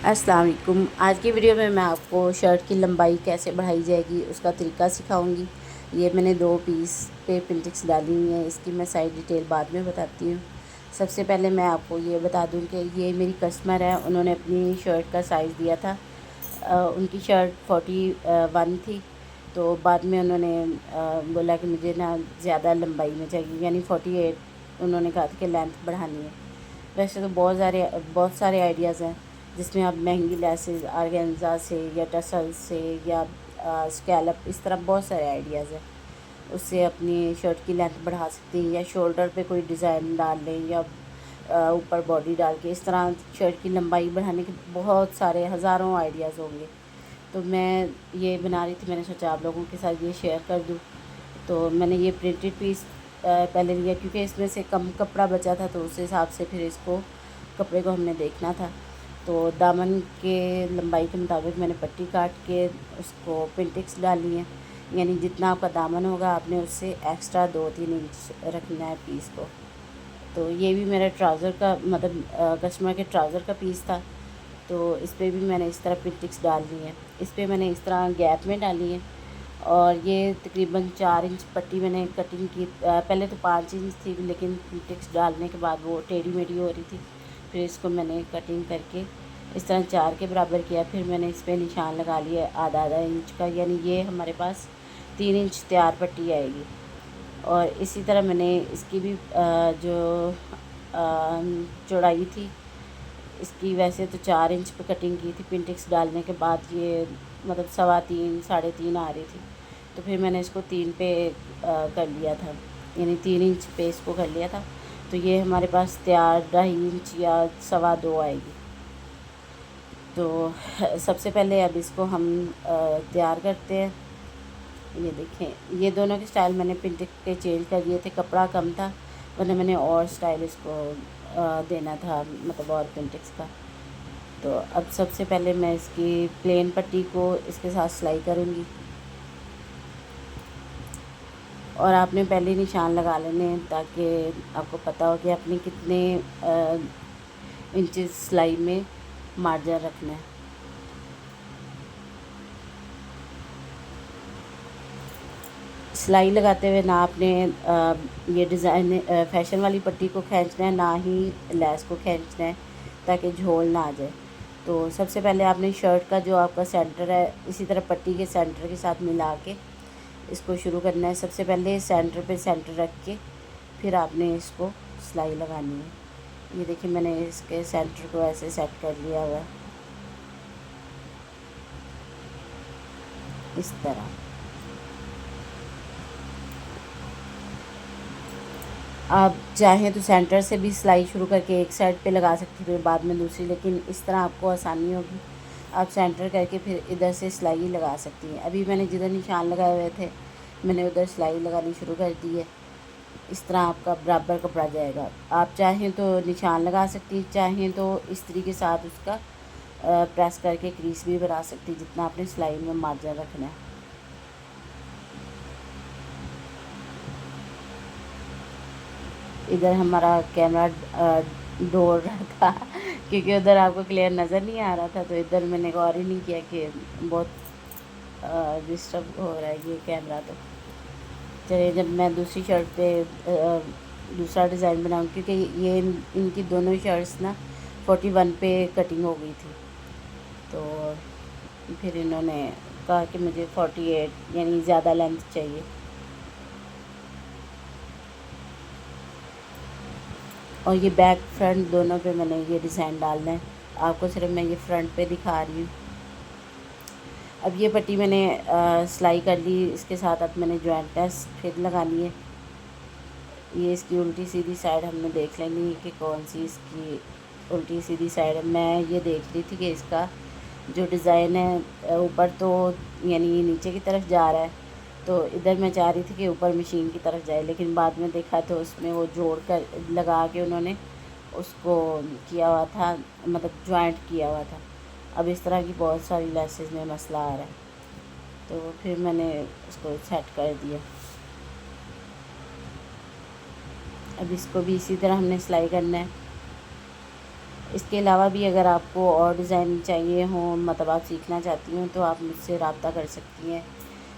السلام علیکم۔ آج کی ویڈیو میں آپ کو شرٹ کی لمبائی کیسے بڑھائی جائے گی اس کا طریقہ سکھاؤں گی۔ یہ میں نے 2 پیس پہ پنٹکس ڈالی ہوئی ہیں، اس کی میں ساری ڈیٹیل بعد میں بتاتی ہوں۔ سب سے پہلے میں آپ کو یہ بتا دوں کہ یہ میری کسٹمر ہے، انہوں نے اپنی شرٹ کا سائز دیا تھا۔ ان کی شرٹ 41 تھی، تو بعد میں انہوں نے بولا کہ مجھے نا زیادہ لمبائی میں چاہیے، یعنی 48 انہوں نے کہا تھا کہ لینتھ بڑھانی ہے۔ ویسے تو بہت سارے آئیڈیاز ہیں جس میں آپ مہنگی لیسز آرگینزا سے یا ٹسل سے یا اسکیلپ، اس طرح بہت سارے آئیڈیاز ہیں، اس سے اپنی شرٹ کی لینتھ بڑھا سکتے ہیں، یا شولڈر پہ کوئی ڈیزائن ڈال لیں یا اوپر باڈی ڈال کے، اس طرح شرٹ کی لمبائی بڑھانے کے بہت سارے ہزاروں آئیڈیاز ہوں گے۔ تو میں یہ بنا رہی تھی، میں نے سوچا آپ لوگوں کے ساتھ یہ شیئر کر دوں۔ تو میں نے یہ پرنٹڈ پیس پہلے لیا، کیونکہ اس میں سے کم کپڑا بچا تھا، تو اس حساب سے پھر اس کو کپڑے کو ہم نے دیکھنا تھا۔ تو دامن کے لمبائی کے مطابق میں نے پٹی کاٹ کے اس کو پنٹکس ڈالی ہیں، یعنی جتنا آپ کا دامن ہوگا آپ نے اس سے ایکسٹرا 2-3 انچ رکھنا ہے پیس کو۔ تو یہ بھی میرا ٹراؤزر کا مطلب کسٹمر کے ٹراؤزر کا پیس تھا، تو اس پہ بھی میں نے اس طرح پنٹکس ڈال دی ہیں۔ اس پہ میں نے اس طرح گیپ میں ڈالی ہیں، اور یہ تقریباً 4 انچ پٹی میں نے کٹنگ کی۔ پہلے تو 5 انچ تھی، لیکن پنٹکس ڈالنے کے بعد وہ ٹیڑھی میڑھی ہو رہی تھی، پھر اس کو میں نے کٹنگ کر کے اس طرح 4 کے برابر کیا۔ پھر میں نے اس پہ نشان لگا لیا آدھا انچ کا، یعنی یہ ہمارے پاس 3 انچ تیار پٹی آئے گی۔ اور اسی طرح میں نے اس کی بھی جو چوڑائی تھی اس کی، ویسے تو 4 انچ پہ کٹنگ کی تھی، پنٹکس ڈالنے کے بعد یہ مطلب 3.25 3.5 آ رہی تھی، تو پھر میں نے اس کو 3 پہ کر لیا تھا، یعنی 3 انچ پہ اس کو کر لیا تھا۔ تو یہ ہمارے پاس تیار 2.5 انچ یا 2.25 آئے گی۔ تو سب سے پہلے اب اس کو ہم تیار کرتے ہیں۔ یہ دیکھیں، یہ دونوں کے سٹائل میں نے پنٹک کے چینج کر دیے تھے، کپڑا کم تھا ورنہ میں نے اور سٹائل اس کو دینا تھا، مطلب اور پنٹکس کا۔ تو اب سب سے پہلے میں اس کی پلین پٹی کو اس کے ساتھ سلائی کروں گی، اور آپ نے پہلے نشان لگا لینے ہیں تاکہ آپ کو پتہ ہو کہ اپنی کتنے انچز سلائی میں مارجن رکھنا ہے۔ سلائی لگاتے ہوئے نہ آپ نے یہ ڈیزائن فیشن والی پٹی کو کھینچنا ہے، نہ ہی لیس کو کھینچنا ہے تاکہ جھول نہ آ جائے۔ تو سب سے پہلے آپ نے شرٹ کا جو آپ کا سینٹر ہے، اسی طرح پٹی کے سینٹر کے ساتھ ملا کے اس کو شروع کرنا ہے۔ سب سے پہلے سینٹر پہ سینٹر رکھ کے پھر آپ نے اس کو سلائی لگانی ہے۔ یہ دیکھیں، میں نے اس کے سینٹر کو ایسے سیٹ کر لیا ہوا ہے، اس طرح۔ آپ چاہیں تو سینٹر سے بھی سلائی شروع کر کے ایک سائڈ پہ لگا سکتی پھر بعد میں دوسری، لیکن اس طرح آپ کو آسانی ہوگی، آپ سینٹر کر کے پھر ادھر سے سلائی لگا سکتی ہیں۔ ابھی میں نے جدھر نشان لگائے ہوئے تھے میں نے ادھر سلائی لگانی شروع کر دی ہے۔ اس طرح آپ کا برابر کپڑا جائے گا۔ آپ چاہیں تو نشان لگا سکتی، چاہیں تو استری کے ساتھ اس کا پریس کر کے کریس بھی بنا سکتی، جتنا آپ نے سلائی میں مارجن رکھنا ہے۔ ادھر ہمارا کیمرہ دوڑ رہا تھا کیونکہ ادھر آپ کو کلیئر نظر نہیں آ رہا تھا، تو ادھر میں نے غور ہی نہیں کیا کہ بہت ڈسٹرب ہو رہا ہے یہ کیمرہ۔ تو چلیے، جب میں دوسری شرٹ پہ دوسرا ڈیزائن بناؤں، کیونکہ یہ ان کی دونوں شرٹس نا 41 پہ کٹنگ ہو گئی تھی، تو پھر انہوں نے کہا کہ مجھے 48 یعنی زیادہ لینتھ چاہیے۔ اور یہ بیک فرنٹ دونوں پہ میں نے یہ ڈیزائن ڈالنا ہے، آپ کو صرف میں یہ فرنٹ پہ دکھا رہی ہوں۔ اب یہ پٹی میں نے سلائی کر لی، اس کے ساتھ اب میں نے جوائنٹ ٹیس پھر لگانی ہے۔ یہ اس کی الٹی سیدھی سائڈ ہم نے دیکھ لینی ہے کہ کون سی اس کی الٹی سیدھی سائڈ ہے۔ میں یہ دیکھ رہی تھی کہ اس کا جو ڈیزائن ہے اوپر تو یعنی نیچے کی طرف جا رہا ہے، تو ادھر میں چاہ رہی تھی کہ اوپر مشین کی طرف جائے، لیکن بعد میں دیکھا تو اس میں وہ جوڑ کر لگا کے انہوں نے اس کو کیا ہوا تھا، مطلب جوائنٹ کیا ہوا تھا۔ اب اس طرح کی بہت ساری لیسز میں مسئلہ آ رہا ہے، تو پھر میں نے اس کو سیٹ کر دیا۔ اب اس کو بھی اسی طرح ہم نے سلائی کرنا ہے، اس کے علاوہ بھی اگر آپ کو اور ڈیزائن چاہیے ہوں، مطلب آپ سیکھنا چاہتی ہوں، تو آپ مجھ سے رابطہ کر سکتی ہیں.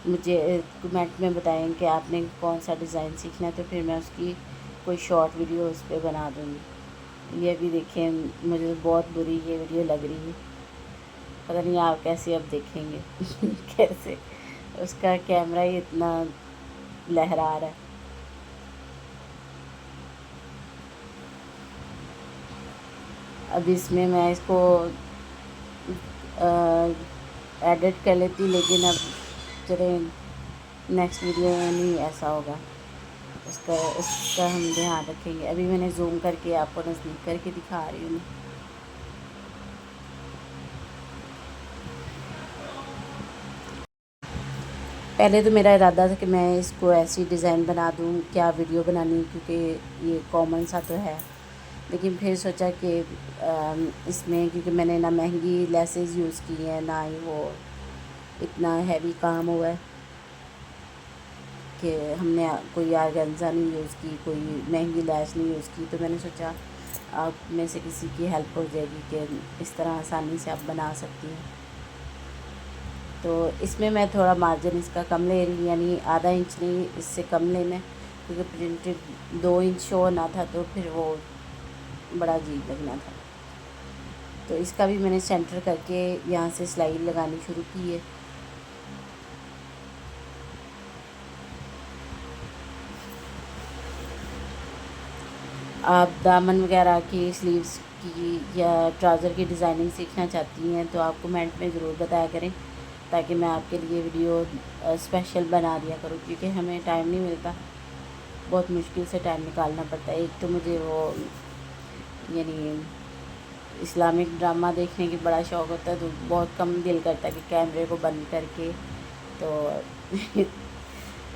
مجھے کمنٹ میں بتائیں کہ آپ نے کون سا ڈیزائن سیکھنا ہے، تو پھر میں اس کی کوئی شارٹ ویڈیو اس پہ بنا دوں گی. یہ بھی دیکھیں، مجھے بہت بری یہ ویڈیو لگ رہی ہے. پتہ نہیں آپ کیسے اب دیکھیں گے کیسے اس کا کیمرہ ہی اتنا لہرا رہا ہے. اب اس میں اس کو ایڈٹ کر لیتی، لیکن اب چلیں نیکسٹ ویڈیو میں نہیں ایسا ہوگا. اس کا ہم دھیان رکھیں گے. ابھی میں نے زوم کر کے آپ کو نزدیک کر کے دکھا رہی ہوں. پہلے تو میرا ارادہ تھا کہ میں اس کو ایسی ڈیزائن بنا دوں، کیا ویڈیو بنانی، کیونکہ یہ کامن سا تو ہے. لیکن پھر سوچا کہ اس میں کیونکہ میں نے نہ مہنگی لیسز یوز کی ہیں، نہ ہی وہ اتنا ہیوی کام ہوا ہے کہ ہم نے کوئی آرگنزا نہیں یوز کی، کوئی مہنگی لیس نہیں یوز کی. تو میں نے سوچا آپ میں سے کسی کی ہیلپ ہو جائے گی کہ اس طرح آسانی سے آپ بنا سکتی ہیں. تو اس میں تھوڑا مارجن اس کا کم لے رہی، یعنی آدھا انچ نہیں، اس سے کم لینا ہے، کیونکہ پرنٹڈ 2 انچ شو ہونا تھا، تو پھر وہ بڑا عجیب لگنا تھا. تو اس کا بھی میں نے سینٹر کر کے یہاں سے سلائی لگانی شروع کی ہے. آپ دامن وغیرہ کی، سلیوز کی یا ٹراؤزر کی ڈیزائننگ سیکھنا چاہتی ہیں تو آپ کمنٹ میں ضرور بتایا کریں، تاکہ میں آپ کے لیے ویڈیو اسپیشل بنا دیا کروں. کیونکہ ہمیں ٹائم نہیں ملتا، بہت مشکل سے ٹائم نکالنا پڑتا ہے. ایک تو مجھے وہ یعنی اسلامک ڈرامہ دیکھنے کی بڑا شوق ہوتا ہے، تو بہت کم دل کرتا ہے کہ کیمرے کو بند کر کے تو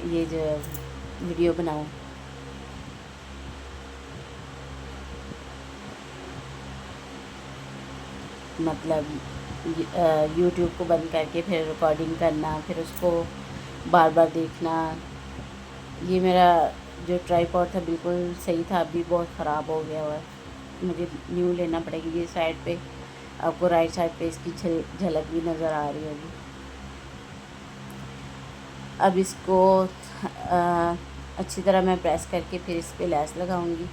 یہ جو ویڈیو بناؤں. مطلب یوٹیوب کو بند کر کے پھر ریکارڈنگ کرنا، پھر اس کو بار بار دیکھنا. یہ میرا جو ٹرائی پاڈ تھا بالکل صحیح تھا، ابھی بہت خراب ہو گیا ہوا ہے. مجھے نیو لینا پڑے گی. یہ سائڈ پہ آپ کو رائٹ سائڈ پہ اس کی جھلک بھی نظر آ رہی ہوگی. اب اس کو اچھی طرح میں پریس کر کے پھر اس پہ لیس لگاؤں گی.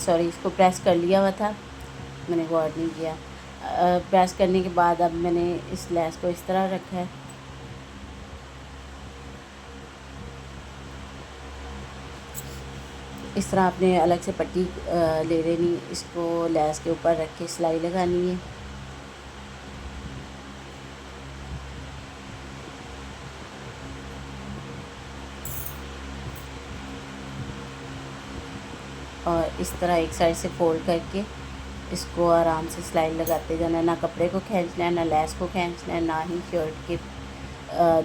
سوری، اس کو پریس کر لیا ہوا تھا، میں نے غور نہیں کیا. پریس کرنے کے بعد اب میں نے اس لیس کو اس طرح رکھا ہے. اس طرح آپ نے الگ سے پٹی لے لینی، اس کو لیس کے اوپر رکھ کے سلائی لگانی ہے. اور اس طرح ایک سائڈ سے فولڈ کر کے اس کو آرام سے سلائی لگاتے جانا ہے. نہ کپڑے کو کھینچنا ہے، نہ لیس کو کھینچنا ہے، نہ ہی شرٹ کے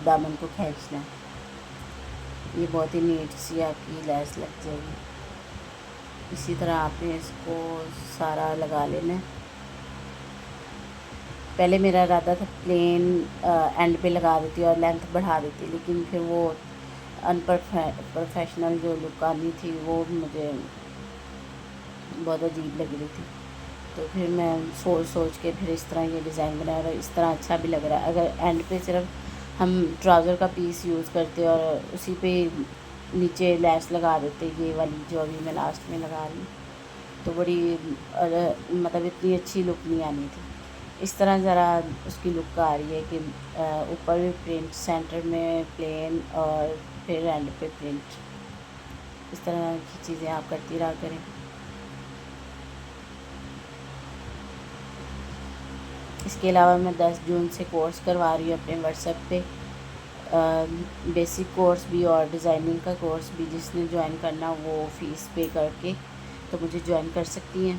دامن کو کھینچنا ہے. یہ بہت ہی نیٹ سی آپ کی لیس لگ جائے گی. اسی طرح آپ نے اس کو سارا لگا لینا ہے. پہلے میرا ارادہ تھا پلین اینڈ پہ لگا دیتی اور لینتھ بڑھا دیتی، لیکن پھر وہ پروفیشنل جو لک آنی تھی وہ مجھے بہت عجیب لگ رہی تھی. تو پھر میں سوچ کے پھر اس طرح یہ ڈیزائن بنایا، اور اس طرح اچھا بھی لگ رہا ہے. اگر اینڈ پہ صرف ہم ٹراؤزر کا پیس یوز کرتے اور اسی پہ نیچے لیس لگا دیتے، یہ والی جو ابھی میں لاسٹ میں لگا رہی ہوں، تو بڑی مطلب اتنی اچھی لک نہیں آنی تھی. اس طرح ذرا اس کی لک آ رہی ہے کہ اوپر بھی پرنٹ، سینٹر میں پلین، اور پھر اینڈ پہ پرنٹ. اس طرح کی چیزیں آپ کرتی رہا کریں. اس کے علاوہ میں 10 جون سے کورس کروا رہی ہوں اپنے واٹس ایپ پہ، بیسک کورس بھی اور ڈیزائننگ کا کورس بھی. جس نے جوائن کرنا وہ فیس پے کر کے تو مجھے جوائن کر سکتی ہیں.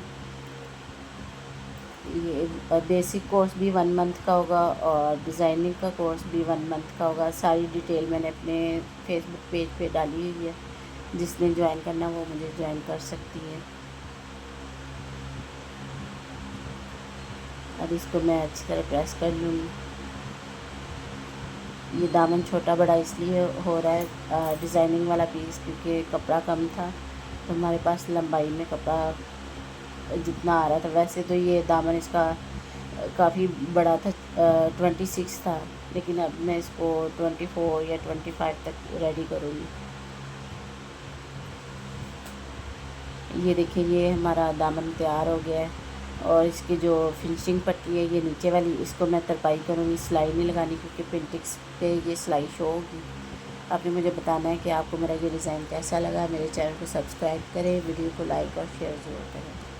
یہ بیسک کورس بھی 1 منتھ کا ہوگا اور ڈیزائننگ کا کورس بھی 1 منتھ کا ہوگا. ساری ڈیٹیل میں نے اپنے فیس بک پیج پہ ڈالی ہوئی ہے. جس نے جوائن کرنا وہ مجھے جوائن کر سکتی ہے. اب اس کو میں اچھی طرح پریس کر لوں گی. یہ دامن چھوٹا بڑا اس لیے ہو رہا ہے ڈیزائننگ والا پیس کیونکہ کپڑا کم تھا، تو ہمارے پاس لمبائی میں کپڑا جتنا آ رہا تھا. ویسے تو یہ دامن اس کا کافی بڑا تھا، 26 تھا، لیکن اب میں اس کو 24 یا 25 تک ریڈی کروں گی. یہ دیکھیں یہ ہمارا دامن تیار ہو گیا ہے، اور اس کی جو فنشنگ پٹی ہے یہ نیچے والی، اس کو میں ترپائی کروں گی، سلائی نہیں لگانی کیونکہ پینٹکس پہ یہ سلائی شو ہوگی. آپ نے مجھے بتانا ہے کہ آپ کو میرا یہ ڈیزائن کیسا لگا. میرے چینل کو سبسکرائب کریں، ویڈیو کو لائک اور شیئر ضرور کریں.